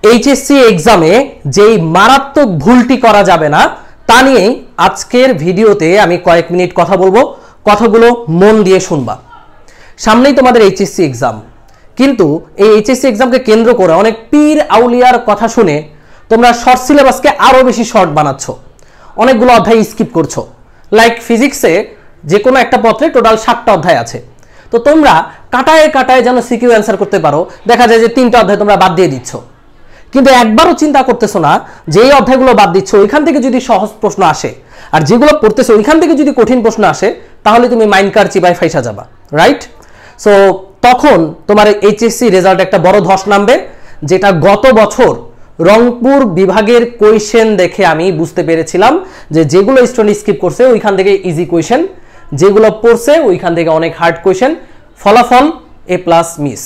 HSC এক্সামে যেই মারাত্মক ভুলটি করা যাবে না তা নিয়েই আজকের ভিডিওতে আমি কয়েক মিনিট কথা বলবো। কথাগুলো মন দিয়ে শুনবা। সামনেই তোমাদের এইচএসসি এক্সাম, কিন্তু এই এইচএসসি এক্সামকে কেন্দ্র করে অনেক পীর আউলিয়ার কথা শুনে তোমরা শর্ট সিলেবাসকে আরো বেশি শর্ট বানাচ্ছ, অনেকগুলো অধ্যায় স্কিপ করছো। লাইক ফিজিক্সে যে কোনো একটা পত্রে টোটাল 7টা অধ্যায় আছে, তো তোমরা কাটায় কাটায় যেন সিকিউ অ্যান্সার করতে পারো, দেখা যায় যে 3টা অধ্যায় তোমরা বাদ দিয়ে দিচ্ছ। কিন্তু একবারও চিন্তা করতেছো না যে এই অধ্যায়গুলো বাদ দিচ্ছ, ওইখান থেকে যদি সহজ প্রশ্ন আসে, আর যেগুলো পড়তেছো ওইখান থেকে যদি কঠিন প্রশ্ন আসে, তাহলে তুমি মাইন্ড কার চিবায় ফাইসা যাবা, রাইট? সো তখন তোমার এইচএসসি রেজাল্ট একটা বড় ধস নামবে, যেটা গত বছর রংপুর বিভাগের কোয়েশ্চেন দেখে আমি বুঝতে পেরেছিলাম যে যেগুলো স্টুডেন্ট স্কিপ করছে ওইখান থেকে ইজি কোয়েশ্চেন, যেগুলো পড়ছে ওইখান থেকে অনেক হার্ড কোয়েশ্চেন, ফলাফল A+ মিস।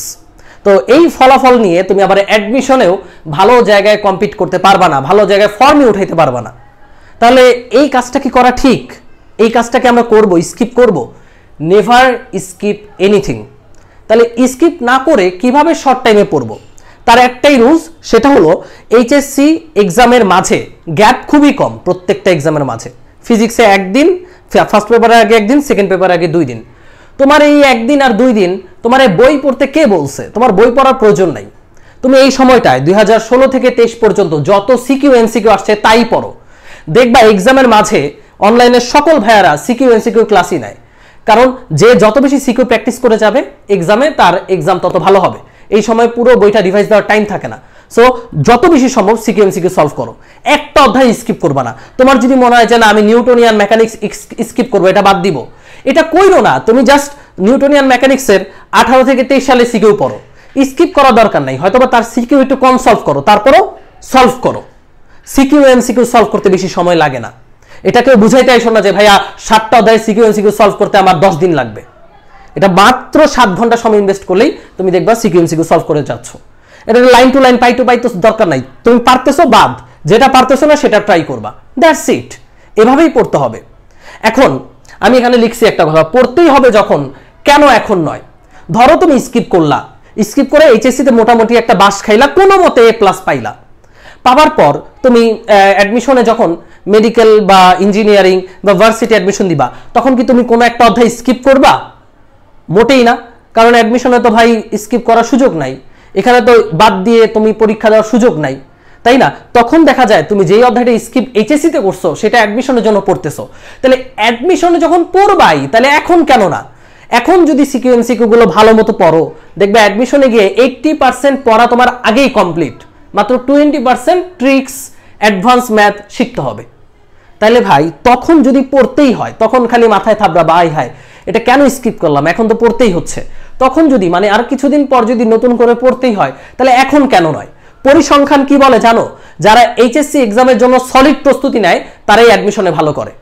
তো এই ফলাফল নিয়ে তুমি আবার অ্যাডমিশনেও ভালো জায়গায় কম্পিট করতে পারবা না, ভালো জায়গায় ফর্মে উঠাইতে পারবা না। তাহলে এই কাজটা কি করা ঠিক? এই কাজটাকে আমরা করব, স্কিপ করব? Never skip anything. তাহলে স্কিপ না করে কিভাবে শর্ট টাইমে পড়বো? তার একটাই রুলস, সেটা হলো এইচএসসি এক্সামের মাঝে গ্যাপ খুবই কম। প্রত্যেকটা এক্সামের মাঝে ফিজিক্সে একদিন, ফার্স্ট পেপারের আগে একদিন, সেকেন্ড পেপারের আগে 2 দিন। তোমার এই একদিন আর 2 দিন তোমার বই পড়তে কে বলছে? তোমার বই পড়ার প্রয়োজন নাই। তুমি এই সময়টায় 2016 থেকে 23 পর্যন্ত যত সিকিউ এমসিকিউ আসছে তাই পড়ো। দেখবা এক্সামের মাঝে অনলাইনের সকল ভাইয়ারা সিকিউ এমসিকিউ ক্লাসই নেয়, কারণ যে যত বেশি সিকিউ প্র্যাকটিস করে যাবে এক্সামে, তার এক্সাম তত ভালো হবে। এই সময় পুরো বইটা রিভাইজ দেওয়ার টাইম থাকে না। সো যত বেশি সম্ভব সিকিউ এমসিকিউ সলভ করো, একটা অধ্যায় স্কিপ করবা না। তোমার যদি মনে হয় যে না আমি নিউটনিয়ান মেকানিক্স স্কিপ করবো, এটা বাদ দিব, এটা কইরো না। তুমি জাস্ট নিউটনিয়ান মেকানিক্সের 18 থেকে 23 সালে সিকিউ পড়ো, স্কিপ করার দরকার নাই। হয়তোবা তার সিকিউ একটু কম সলভ করো, তারপরও সলভ করো। সিকিউ এমসিকিউ সলভ করতে বেশি সময় লাগে না। এটাকে বুঝাইতে আইসো না যে ভাইয়া 7টা অধ্যায় সিকিউ এমসিকিউ সলভ করতে আমার 10 দিন লাগবে। এটা মাত্র 7 ঘন্টা সময় ইনভেস্ট করলেই তুমি দেখবা সিকিউ এমসিকিউ সলভ করে যাচ্ছ। এটা line to line, pi two পাই তো দরকার নাই। তুমি পারতেছো বাদ, যেটা পারতেছো না সেটা ট্রাই করবা, দ্যাটস ইট। এভাবেই পড়তে হবে। এখন আমি এখানে লিখছি একটা কথা, পড়তেই হবে যখন, কেন এখন নয়? ধরো তুমি স্কিপ করলা, স্কিপ করে এইচএসসি তে মোটামুটি একটা বাস খাইলা, কোনো মতে A+ পাইলা। পাওয়ার পর তুমি অ্যাডমিশনে যখন মেডিকেল বা ইঞ্জিনিয়ারিং বা ভার্সিটি অ্যাডমিশন দিবা, তখন কি তুমি কোনো একটা অধ্যায় স্কিপ করবা? মোটেই না, কারণ অ্যাডমিশনে তো ভাই স্কিপ করার সুযোগ নাই, এখানে তো বাদ দিয়ে তুমি পরীক্ষা দেওয়ার সুযোগ নাই, তাই না? তখন দেখা যায় তুমি যেই অধ্যায়টা স্কিপ এইচএসসি তে করছো সেটা অ্যাডমিশনের জন্য পড়তেছো। তাহলে অ্যাডমিশনে যখন পড়বাই, তাহলে এখন কেন না? এখন যদি সিকিউ এমসিকিউ গুলো ভালো মতো পড়ো, দেখবে অ্যাডমিশনে গিয়ে 80% পড়া তোমার আগেই কমপ্লিট, মাত্র 20% ট্রিক্স, অ্যাডভান্স ম্যাথ শিখতে হবে। তাহলে ভাই তখন যদি পড়তেই হয়, তখন খালি মাথায় থাবড়া বা হায় এটা কেন স্কিপ করলাম, এখন তো পড়তেই হচ্ছে। তখন যদি মানে আর কিছুদিন পর যদি নতুন করে পড়তেই হয়, তাহলে এখন কেন নয়? পরিসংখ্যান কি বলে জানো? যারা এইচএসসি এক্সামের জন্য সলিড প্রস্তুতি নেয় তারাই অ্যাডমিশনে ভালো করে।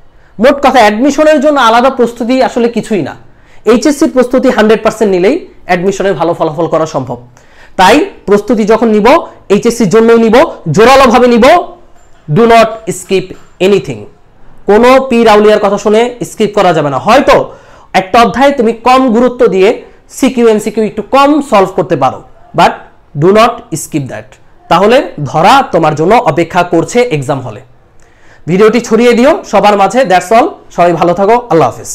মোট কথা অ্যাডমিশনের জন্য আলাদা প্রস্তুতি আসলে কিছুই না। এইচএসসি প্রস্তুতি 100% নিলেই অ্যাডমিশনে ভালো ফলাফল করা সম্ভব। তাই প্রস্তুতি যখন নিব, এইচএসসির জন্যই নিব, জোরালোভাবে নিব। Do not skip anything. কোনো পীর আউলিয়ার কথা শুনে স্কিপ করা যাবে না। হয়তো একটা অধ্যায় তুমি কম গুরুত্ব দিয়ে সিকিউ এমসিকিউ একটু কম সলভ করতে পারো, but do not skip that. তাহলে ধরা তোমার জন্য অপেক্ষা করছে এক্সাম হলে। ভিডিওটি ছড়িয়ে দিও সবার মাঝে। That's all. সবাই ভালো থাকো। আল্লাহ হাফেজ।